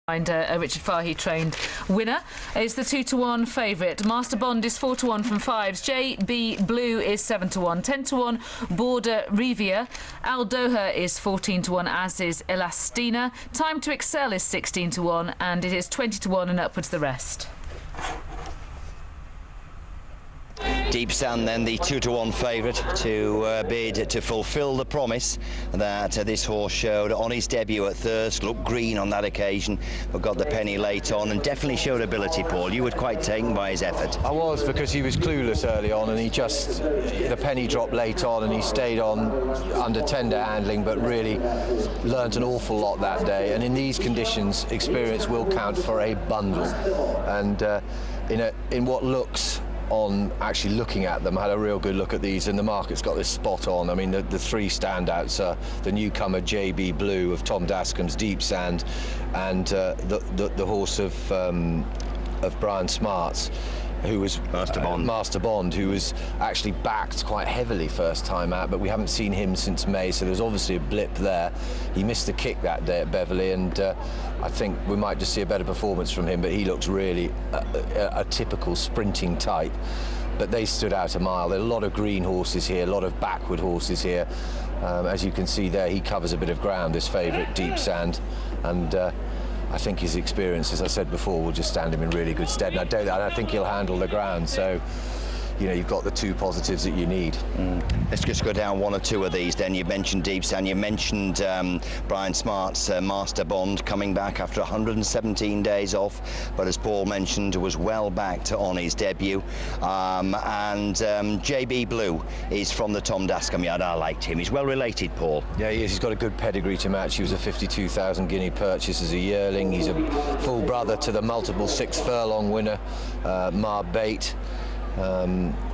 And a Richard Fahey trained winner is the 2-1 favourite. Master Bond is 4-1 from fives. JB Blue is 7-1. 10-1 Border Rivia. Al Doha is 14-1, as is Elastina. Time to Excel is 16-1, and it is 20-1 and upwards the rest. Deep Sand then the 2-1 favourite to bid to fulfil the promise that this horse showed on his debut at Thirsk. Looked green on that occasion, but got the penny late on and definitely showed ability. Paul, you were quite taken by his effort. I was, because he was clueless early on, and the penny dropped late on, and he stayed on under tender handling, but really learnt an awful lot that day. And in these conditions, experience will count for a bundle. And in what looks, on actually looking at them, I had a real good look at these, and the market's got this spot on. I mean, the three standouts are the newcomer JB Blue of Tom Dascombe's Deep Sand, and the horse of Brian Smart's, who was Master Bond, who was actually backed quite heavily first time out, but we haven't seen him since May, so there's obviously a blip there. He missed the kick that day at Beverley, and I think we might just see a better performance from him, but he looks really a typical sprinting type. But they stood out a mile. There are a lot of green horses here, a lot of backward horses here. As you can see there, he covers a bit of ground, this favourite Deep Sand, and I think his experience, as I said before, will just stand him in really good stead. And I think he'll handle the ground. So, you know, you've got the two positives that you need. Let's just go down one or two of these then. You mentioned Deep Sand, you mentioned Brian Smart's Master Bond coming back after 117 days off, but as Paul mentioned, was well backed on his debut. And JB Blue is from the Tom Dascombe yard. I liked him. He's well related, Paul. Yeah, he is. He's got a good pedigree to match. He was a 52,000 guinea purchase as a yearling. He's a full brother to the multiple 6 furlong winner, Mar Bate.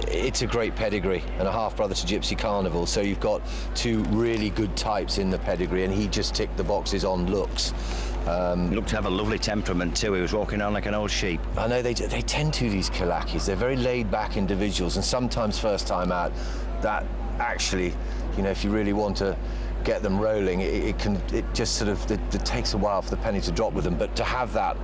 It's a great pedigree, and a half brother to Gypsy Carnival, so you've got two really good types in the pedigree, and he just ticked the boxes on looks. He looked to have a lovely temperament too. He was walking on like an old sheep. I know they tend to, these Kilakis. They're very laid back individuals, and sometimes first time out, that actually, you know, if you really want to get them rolling, it just sort of, it takes a while for the penny to drop with them, but to have that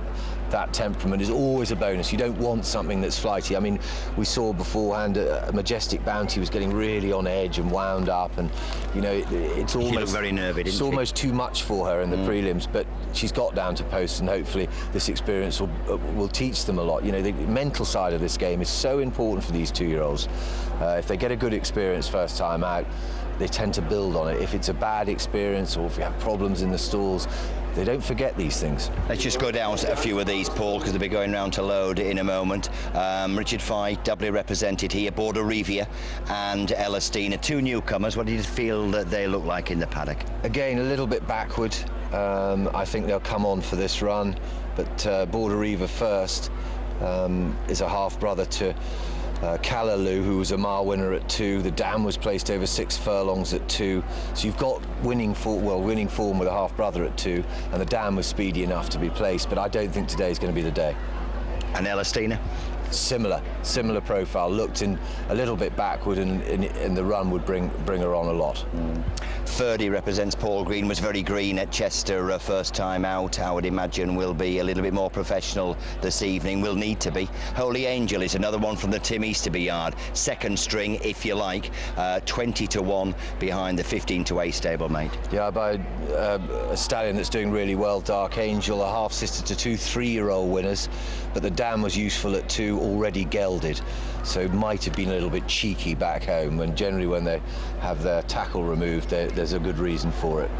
temperament is always a bonus. You don't want something that's flighty. I mean, we saw beforehand a Majestic Bounty was getting really on edge and wound up, and you know, it's almost, she looked very nervy, didn't she? It's almost too much for her in the prelims, but she's got down to post, and hopefully this experience will teach them a lot. You know, the mental side of this game is so important for these 2-year-olds. If they get a good experience first time out, they tend to build on it. If it's a bad experience, or if you have problems in the stalls, they don't forget these things. Let's just go down a few of these, Paul, because they'll be going round to load in a moment. Richard Fahey, doubly represented here, Border Rivia and Elastina, two newcomers. What did you feel that they look like in the paddock? Again, a little bit backward. I think they'll come on for this run, but Border Rivia first is a half-brother to Callaloo, who was a mile winner at 2. The dam was placed over 6 furlongs at 2. So you've got winning form with a half-brother at 2, and the dam was speedy enough to be placed, but I don't think today's going to be the day. And Elastina? Similar profile, looked in a little bit backward, and the run would bring her on a lot. Ferdy represents Paul Green, was very green at Chester first time out. I would imagine will be a little bit more professional this evening, will need to be. Holy Angel is another one from the Tim Easterby yard, second string if you like, 20-1 behind the 15-8 stablemate. Yeah, by a stallion that's doing really well, Dark Angel, a half sister to 2 3-year-old winners, but the dam was useful at 2, already gelded, so might have been a little bit cheeky back home, and generally when they have their tackle removed, there's a good reason for it.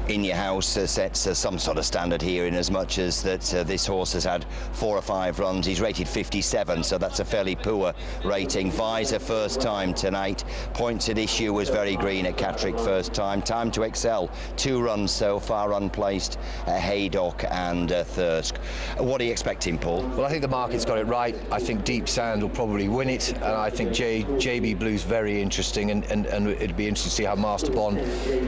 In Your House sets some sort of standard here, in as much as that this horse has had 4 or 5 runs. He's rated 57, so that's a fairly poor rating. Visor first time tonight. Points at Issue was very green at Catterick first time. Time to Excel, 2 runs so far unplaced, Haydock and Thirsk. What are you expecting, Paul? Well, I think the market's got it right. I think Deep Sand will probably win it, and I think JB Blue's very interesting, and it'd be interesting to see how Master Bond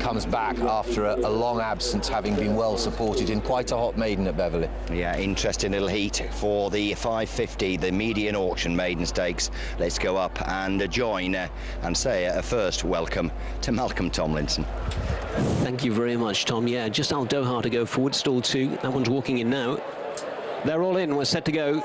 comes back after a long long absence, having been well supported in quite a hot maiden at Beverley. Yeah, interesting little heat for the 550, the median auction maiden stakes. Let's go up and join and say a first welcome to Malcolm Tomlinson. Thank you very much, Tom. Yeah, just Al Doha to go forward, stall 2. That one's walking in now. They're all in. We're set to go.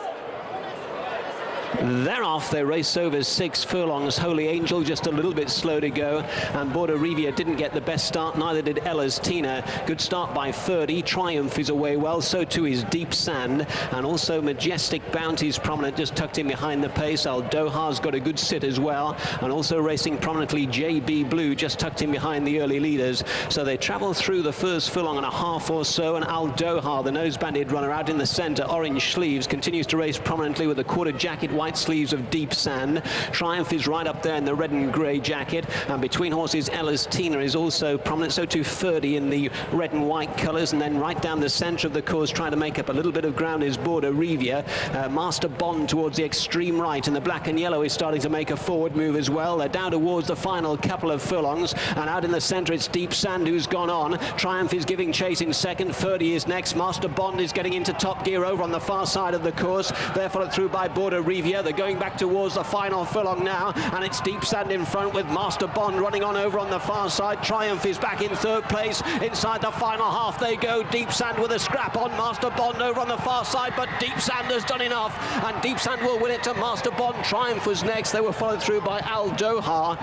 They're off. They race over 6 furlongs. Holy Angel just a little bit slow to go, and Border Rivia didn't get the best start, neither did Ella's Tina. Good start by 30. Triumph is away well, so too is Deep Sand, and also Majestic Bounty's prominent, just tucked in behind the pace. Al Doha's got a good sit as well, and also racing prominently JB Blue, just tucked in behind the early leaders. So they travel through the first furlong and a half or so, and Al Doha, the nose-banded runner, out in the centre, orange sleeves, continues to race prominently with the quarter jacket, white sleeves of Deep Sand. Triumph is right up there in the red and grey jacket, and between horses Ella's Tina is also prominent, so too Ferdy in the red and white colours, and then right down the centre of the course trying to make up a little bit of ground is Border Rivia. Master Bond towards the extreme right, and the black and yellow is starting to make a forward move as well. They're down towards the final couple of furlongs, and out in the centre it's Deep Sand who's gone on. Triumph is giving chase in second, Ferdy is next, Master Bond is getting into top gear over on the far side of the course. They're followed through by Border Rivia. They're going back towards the final furlong now, and it's Deep Sand in front with Master Bond running on over on the far side. Triumph is back in third place. Inside the final half they go. Deep Sand with a scrap on Master Bond over on the far side, but Deep Sand has done enough, and Deep Sand will win it to Master Bond. Triumph was next. They were followed through by Al Doha,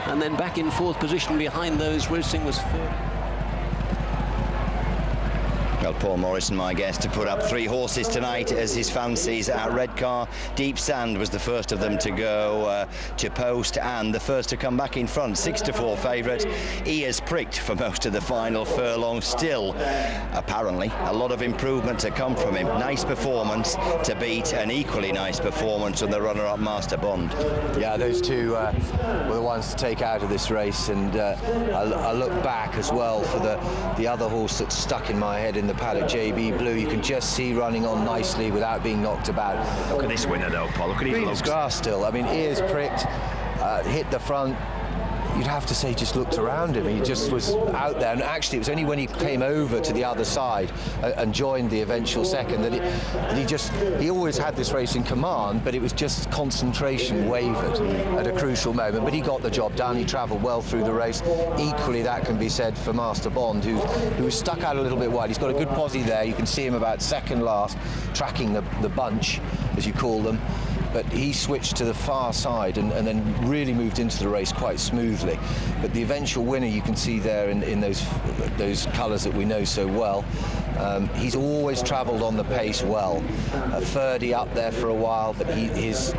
and then back in fourth position behind those racing was third. Well, Paul Morrison, my guest, to put up 3 horses tonight as his fancies at Redcar. Deep Sand was the first of them to go to post, and the first to come back in front. 6-4 favourite. Ears pricked for most of the final furlong. Still, apparently, a lot of improvement to come from him. Nice performance to beat an equally nice performance from the runner-up Master Bond. Yeah, those two were the ones to take out of this race, and I look back as well for the other horse that's stuck in my head in the paddock, JB Blue. You can just see running on nicely without being knocked about. Look at this winner though, Paul. Look at his looks. Grass still. I mean, ears pricked, hit the front. You'd have to say just looked around him. He just was out there, and actually it was only when he came over to the other side and joined the eventual second that he always had this race in command, but it was just concentration wavered at a crucial moment. But he got the job done. He travelled well through the race. Equally, that can be said for Master Bond, who was stuck out a little bit wide. He's got a good posse there. You can see him about second last, tracking the bunch, as you call them. But he switched to the far side and then really moved into the race quite smoothly. But the eventual winner, you can see there in those colours that we know so well. He's always travelled on the pace well. Ferdy up there for a while, but his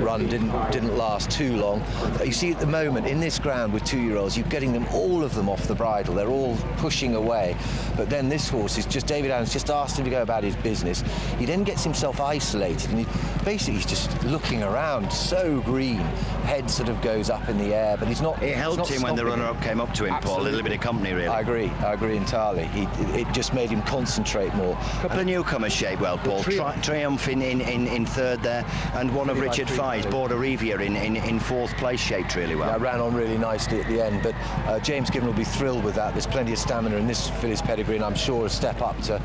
run didn't last too long. But you see at the moment in this ground with 2-year-olds, you're getting them, all of them, off the bridle. They're all pushing away. But then this horse is just, David Adams just asked him to go about his business. He then gets himself isolated, and he's just looking around, so green. Head sort of goes up in the air, but he's not. It helped him when the runner-up came up to him. Absolutely. Paul, a little bit of company, really. I agree entirely. It just made him concentrate more. A couple of newcomers shape well, Paul. Triumph in third there, and one of Richard Fye's, Border Rivia, in fourth place, shaped really well. Yeah, ran on really nicely at the end, but James Gibbon will be thrilled with that. There's plenty of stamina in this filly's pedigree, and I'm sure a step up to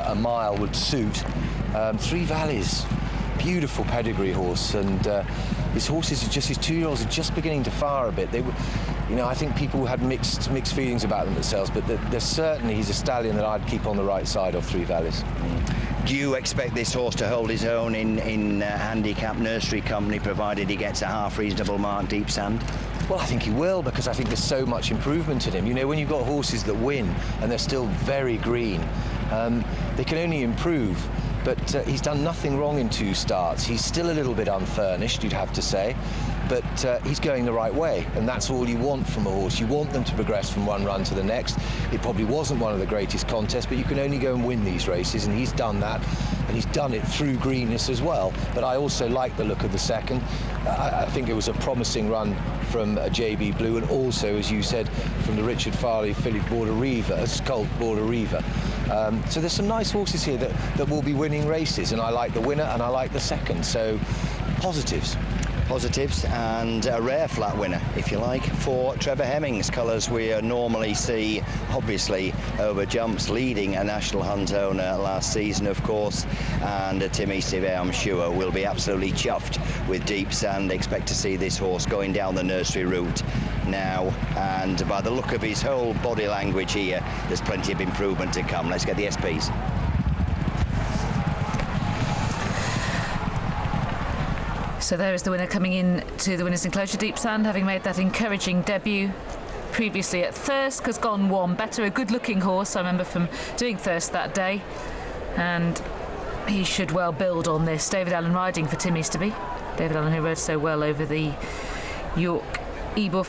a mile would suit. Three Valleys, beautiful pedigree horse, and his horses are just, his 2-year-olds are just beginning to fire a bit. They were, I think people had mixed feelings about them themselves, but they're certainly, he's a stallion that I'd keep on the right side of Three Valleys. Do you expect this horse to hold his own in handicap nursery company, provided he gets a half reasonable mark, Deep Sand? Well, I think he will, because I think there's so much improvement in him. When you've got horses that win and they're still very green, they can only improve. But he's done nothing wrong in 2 starts. He's still a little bit unfurnished, you'd have to say, but he's going the right way, and that's all you want from a horse. You want them to progress from one run to the next. It probably wasn't one of the greatest contests, but you can only go and win these races, and he's done that, and he's done it through greenness as well. But I also like the look of the second. I think it was a promising run from JB Blue, and also, as you said, from the Richard Farley filly Border Rivia, Colt Border Rivia. So there's some nice horses here that will be winning races, and I like the winner and I like the second, so positives. positives, and a rare flat winner, if you like, for Trevor Hemmings. Colours we normally see, obviously, over jumps, leading a National Hunt owner last season, of course, and Tim Easterby, I'm sure, will be absolutely chuffed with Deep Sand. Expect to see this horse going down the nursery route now, and by the look of his whole body language here, there's plenty of improvement to come. Let's get the SPs. So there is the winner coming in to the winner's enclosure, Deep Sand, having made that encouraging debut previously at Thirsk, has gone one better. A good-looking horse, I remember, from doing Thirsk that day, and he should well build on this. David Allen riding for Tim Easterby. David Allen, who rode so well over the York Ebor